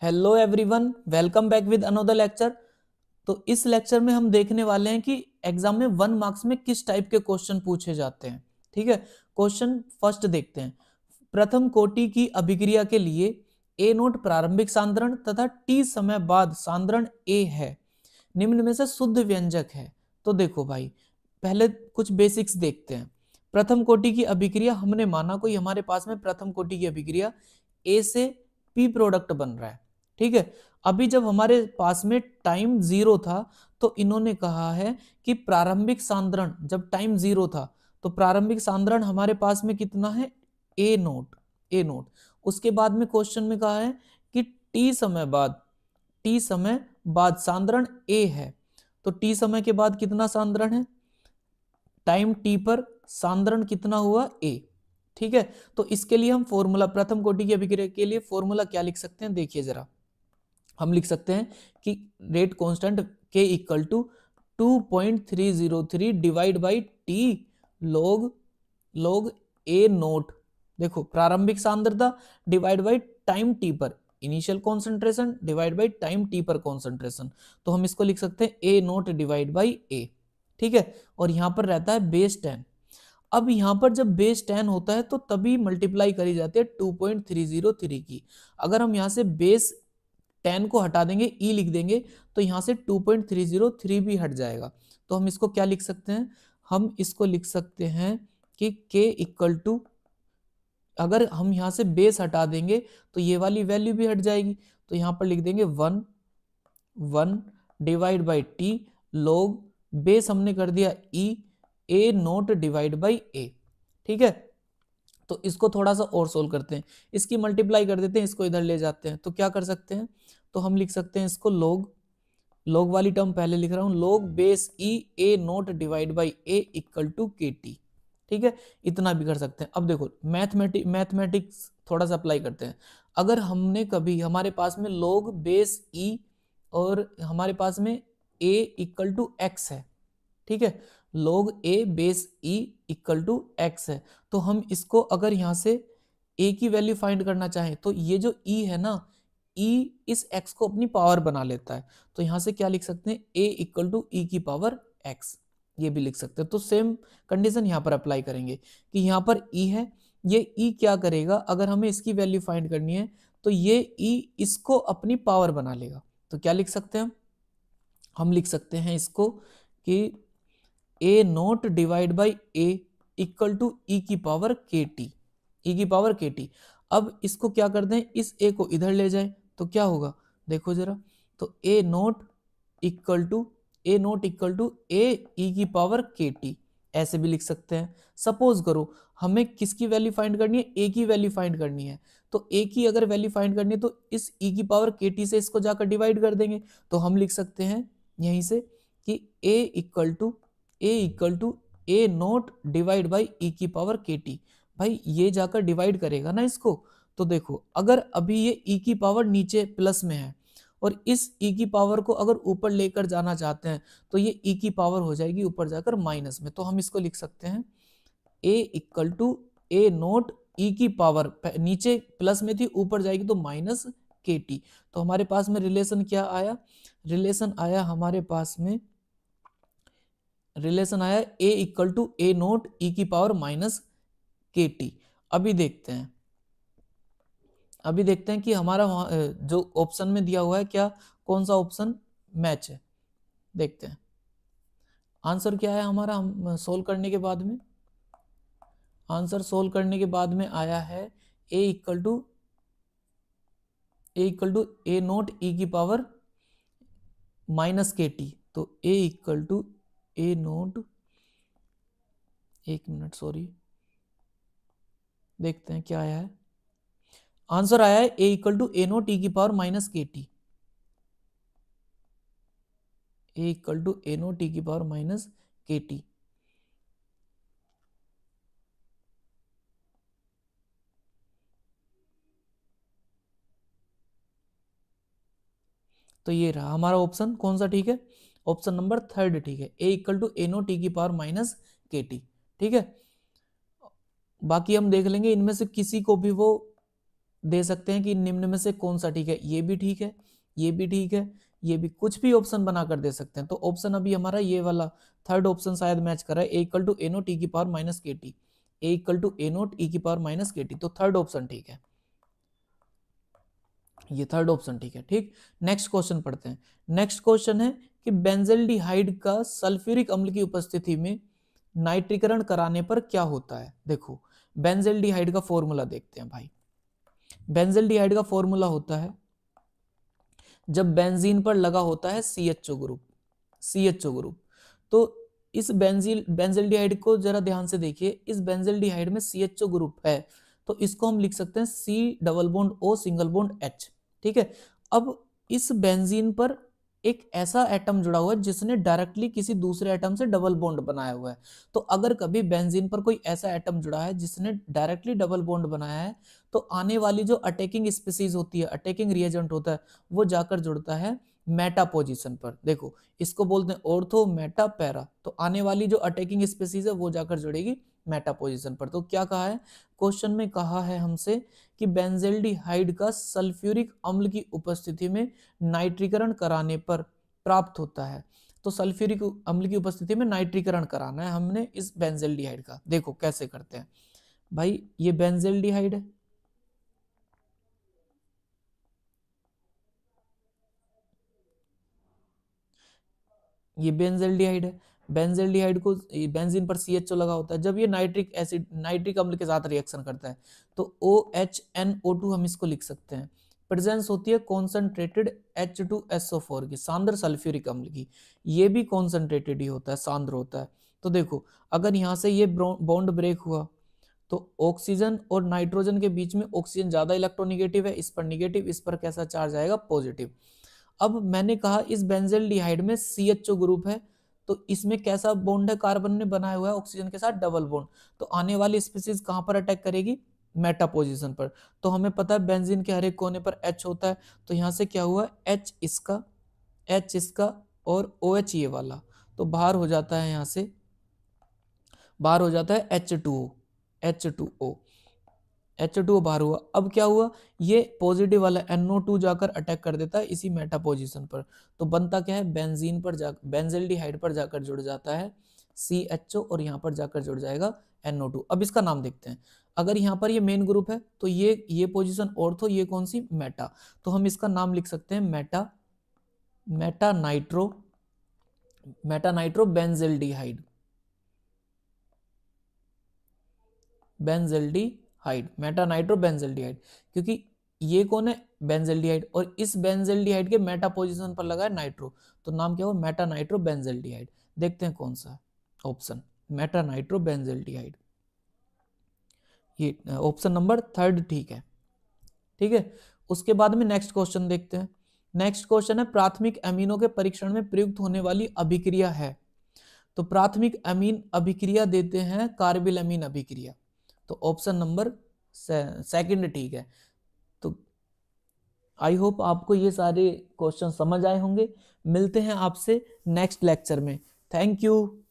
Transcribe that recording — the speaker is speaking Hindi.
Hello everyone, welcome back with another lecture. तो इस लेक्चर में हम देखने वाले हैं कि एग्जाम में 1 मार्क्स में किस टाइप के क्वेश्चन पूछे जाते हैं। ठीक है, क्वेश्चन फर्स्ट देखते हैं। प्रथम कोटि की अभिक्रिया के लिए ए नोट प्रारंभिक सांद्रण तथा टी समय बाद सांद्रण ए है, निम्न में से शुद्ध व्यंजक है। तो देखो भाई, पहले कुछ बेसिक्स देखते हैं। प्रथम कोटि की अभिक्रिया, हमने माना कोई हमारे पास में प्रथम कोटि की अभिक्रिया ए से पी प्रोडक्ट बन रहा है। ठीक है, अभी जब हमारे पास में टाइम जीरो था तो इन्होंने कहा है कि प्रारंभिक सांद्रण, जब टाइम जीरो था तो प्रारंभिक सांद्रण हमारे पास में कितना है, ए नोट। ए नोट उसके बाद में क्वेश्चन में कहा है कि टी समय बाद सांद्रण ए है। तो टी समय के बाद कितना सांद्रण है, टाइम टी पर सांद्रण कितना हुआ, ए। ठीक है, तो इसके लिए हम फॉर्मूला, प्रथम कोटि की अभिक्रिया के लिए फॉर्मूला क्या लिख सकते हैं, देखिए जरा। हम लिख सकते हैं कि rate constant K equal to 2.303 divide by T log A naught. देखो, प्रारंभिक सांद्रता डिवाइड बाई टाइम टी पर initial concentration divide by time T पर कॉन्सेंट्रेशन। तो हम इसको लिख सकते हैं A naught divide by A. ठीक है, और यहां पर रहता है बेस 10। अब यहां पर जब बेस 10 होता है तो तभी मल्टीप्लाई करी जाती है 2.303 की। अगर हम यहां से बेस 10 को हटा देंगे, ई लिख देंगे, तो यहां से 2.303 भी हट जाएगा। तो हम इसको क्या लिख सकते हैं, हम इसको लिख सकते हैं कि k इक्वल टू, अगर हम यहां से बेस हटा देंगे तो ये वाली वैल्यू भी हट जाएगी। तो यहां पर लिख देंगे 1 divide by T log base हमने कर दिया ई, A naught divide by A. ठीक है, तो इसको थोड़ा सा और सोल्व करते हैं, इसकी मल्टीप्लाई कर देते हैं, इसको इधर ले जाते हैं। तो क्या कर सकते हैं, तो हम लिख सकते हैं इसको लॉग वाली टर्म पहले लिख रहा हूं, log base E A naught divide by A equal to K T. ठीक है, इतना भी कर सकते हैं। अब देखो, मैथमेटिक्स थोड़ा सा अप्लाई करते हैं। अगर हमने कभी, हमारे पास में लॉग बेस ई और हमारे पास में ए इक्वल टू एक्स है। ठीक है, log a base e equal to X है। तो हम इसको अगर यहां से a की वैल्यू फाइंड करना चाहें तो ये जो e है ना, e इस x को अपनी पावर बना लेता है। तो यहां से क्या लिख सकते हैं, a इक्वल टू ई की पावर x, ये भी लिख सकते हैं। तो सेम कंडीशन यहां पर अप्लाई करेंगे कि यहां पर e है, ये e क्या करेगा, अगर हमें इसकी वैल्यू फाइंड करनी है तो ये e इसको अपनी पावर बना लेगा। तो क्या लिख सकते हैं, हम लिख सकते हैं इसको कि A naught divide by A equal to e की पावर के टी, ई की पावर के टी। अब इसको क्या कर दें, इस ए को इधर ले जाए तो क्या होगा, देखो जरा। तो ए नोट इक्वल टू ए ई की पावर के टी, ऐसे भी लिख सकते हैं। सपोज करो हमें किसकी वैल्यू फाइंड करनी है, ए की वैल्यू फाइंड करनी है। तो ए की अगर वैल्यू फाइंड करनी है तो इस ई की पावर के टी से इसको जाकर डिवाइड कर देंगे। तो हम लिख सकते हैं यहीं से कि A naught divide by E की पावर के टी। भाई ये जाकर डिवाइड करेगा ना इसको। तो देखो, अगर अभी ये ई की पावर नीचे प्लस में है और इस ई की पावर को अगर ऊपर लेकर जाना चाहते हैं तो ये ई की पावर हो जाएगी ऊपर जाकर माइनस में। तो हम इसको लिख सकते हैं ए equal to A naught e की पावर, नीचे प्लस में थी ऊपर जाएगी तो माइनस के टी। तो हमारे पास में रिलेशन क्या आया, रिलेशन आया हमारे पास में, रिलेशन आया ए equal to A naught e की पावर माइनस के टी। अभी देखते हैं कि हमारा जो ऑप्शन में दिया हुआ है क्या, कौन सा ऑप्शन मैच है। देखते हैं आंसर क्या है हमारा। हम सोल्व करने के बाद में, आंसर सोल्व करने के बाद में आया है A equal to A naught e की पावर माइनस के टी। तो A equal to A naught, एक मिनट सॉरी, देखते हैं क्या आया है। आंसर आया है A equal to A naught e की power minus k t, A equal to A naught e की पावर माइनस के टी। तो ये रहा हमारा ऑप्शन, कौन सा ठीक है, ऑप्शन नंबर थर्ड ठीक है, A equal to A naught e की पावर माइनस के टी। ठीक है, बाकी हम देख लेंगे इनमें से किसी को भी वो दे सकते हैं कि निम्न में से कौन सा ठीक है, ये भी ठीक है, ये भी ठीक है, ये भी, कुछ भी ऑप्शन बनाकर दे सकते हैं। तो ऑप्शन अभी हमारा ये वाला थर्ड ऑप्शन शायद मैच कर रहा है, A equal to A naught e की power minus k t, A equal to A naught e की पावर माइनस के टी, तो थर्ड ऑप्शन ठीक है, ये थर्ड ऑप्शन ठीक है। ठीक, नेक्स्ट क्वेश्चन पढ़ते हैं। नेक्स्ट क्वेश्चन है कि बेंजल्डिहाइड का सल्फ्यूरिक अम्ल की उपस्थिति में नाइट्रीकरण कराने पर क्या होता है। देखो बेंजल्डिहाइड का फॉर्मूला देखते हैं भाई। बेंजल्डिहाइड का फॉर्मूला होता है जब बेंजीन पर लगा होता है CHO ग्रुप, CHO ग्रुप। तो इस बेंजल्डिहाइड को जरा ध्यान से देखिए, इस बेंजल्डिहाइड में CHO ग्रुप है, तो इसको हम लिख सकते हैं C double bond O single bond H। ठीक है, अब इस बेंजीन पर एक ऐसा एटम जुड़ा हुआ है जिसने डायरेक्टली किसी दूसरे एटम से डबल बॉन्ड बनाया हुआ है। तो अगर कभी बेंजीन पर कोई ऐसा एटम जुड़ा है जिसने डायरेक्टली डबल बॉन्ड बनाया है, तो आने वाली जो अटैकिंग स्पीसीज होती है, अटैकिंग रिएजेंट होता है, वो जाकर जुड़ता है मेटा पोजीशन पर। देखो इसको बोलते हैं ऑर्थो मेटा पैरा, तो आने वाली जो अटैकिंग स्पीसीज है वो जाकर जुड़ेगी मेटा पोजीशन पर। तो क्या कहा है क्वेश्चन में, कहा है हमसे कि बेंजल्डिहाइड का सल्फ्यूरिक अम्ल की उपस्थिति में नाइट्रीकरण कराने पर प्राप्त होता है। तो सल्फ्यूरिक अम्ल की उपस्थिति में नाइट्रीकरण कराना है हमने इस बेंजल्डिहाइड का। देखो कैसे करते हैं भाई, ये बेंजल्डिहाइड है, ये बेंजल्डिहाइड है। बेंजल्डिहाइड को बेंजीन पर CHO लगा होता है, जब ये नाइट्रिक एसिड नाइट्रिक अम्ल के साथ रिएक्शन करता है तो OHNO2 हम इसको लिख सकते हैं। प्रेजेंस होती है कॉन्सेंट्रेटेड H2SO4 की, सांद्र सल्फ्यूरिक अम्ल की। ये भी कॉन्सेंट्रेटेड ही होता है, सांद्र होता है। तो देखो अगर यहाँ से ये बॉन्ड ब्रेक हुआ तो ऑक्सीजन और नाइट्रोजन के बीच में ऑक्सीजन ज्यादा इलेक्ट्रोनिगेटिव है, इस पर निगेटिव, इस पर कैसा चार्ज आएगा, पॉजिटिव। अब मैंने कहा इस बेंजल्डिहाइड में CHO ग्रुप है, तो इसमें कैसा बॉन्ड है, कार्बन ने बनाया हुआ है ऑक्सीजन के साथ डबल बॉन्ड। तो आने वाली स्पीसीज कहां पर अटैक करेगी, मेटा पोजीशन पर। तो हमें पता है बेंजीन के हर एक कोने पर H होता है, तो यहां से क्या हुआ, H इसका और OH ये वाला, तो बाहर हो जाता है, यहां से बाहर हो जाता है H2O बाहर हुआ। अब क्या हुआ, ये पॉजिटिव वाला NO2 जाकर अटैक कर देता है इसी मेटा पोजीशन पर। तो बनता क्या है, बेंजीन पर बेंजल्डिहाइड पर जाकर जुड़ जाता है CHO और यहाँ पर जाकर जुड़ जाएगा NO2। अब इसका नाम देखते हैं। अगर यहाँ पर ये मेन ग्रुप है तो ये पोजीशन ऑर्थो, ये कौन सी, मेटा। तो हम इसका नाम लिख सकते हैं Meta nitro benzaldehyde, Meta nitro benzaldehyde. क्योंकि ये कौन है, बेंजल्डिहाइड, और इस बेंजल्डिहाइड के मेटा पोजीशन पर लगा है नाइट्रो, तो नाम क्या हुआ, मेटा नाइट्रो बेंजल्डिहाइड। देखते हैं कौन सा ऑप्शन, मेटा नाइट्रो बेंजल्डिहाइड, ये ऑप्शन नंबर थर्ड ठीक है। ठीक है, उसके बाद में नेक्स्ट क्वेश्चन देखते हैं। नेक्स्ट क्वेश्चन है प्राथमिक अमीनों के परीक्षण में प्रयुक्त होने वाली अभिक्रिया है। तो प्राथमिक अमीन अभिक्रिया देते हैं कार्बिल अमीन अभिक्रिया, तो ऑप्शन नंबर सेकंड ठीक है। तो आई होप आपको ये सारे क्वेश्चन समझ आए होंगे। मिलते हैं आपसे नेक्स्ट लेक्चर में। Thank you.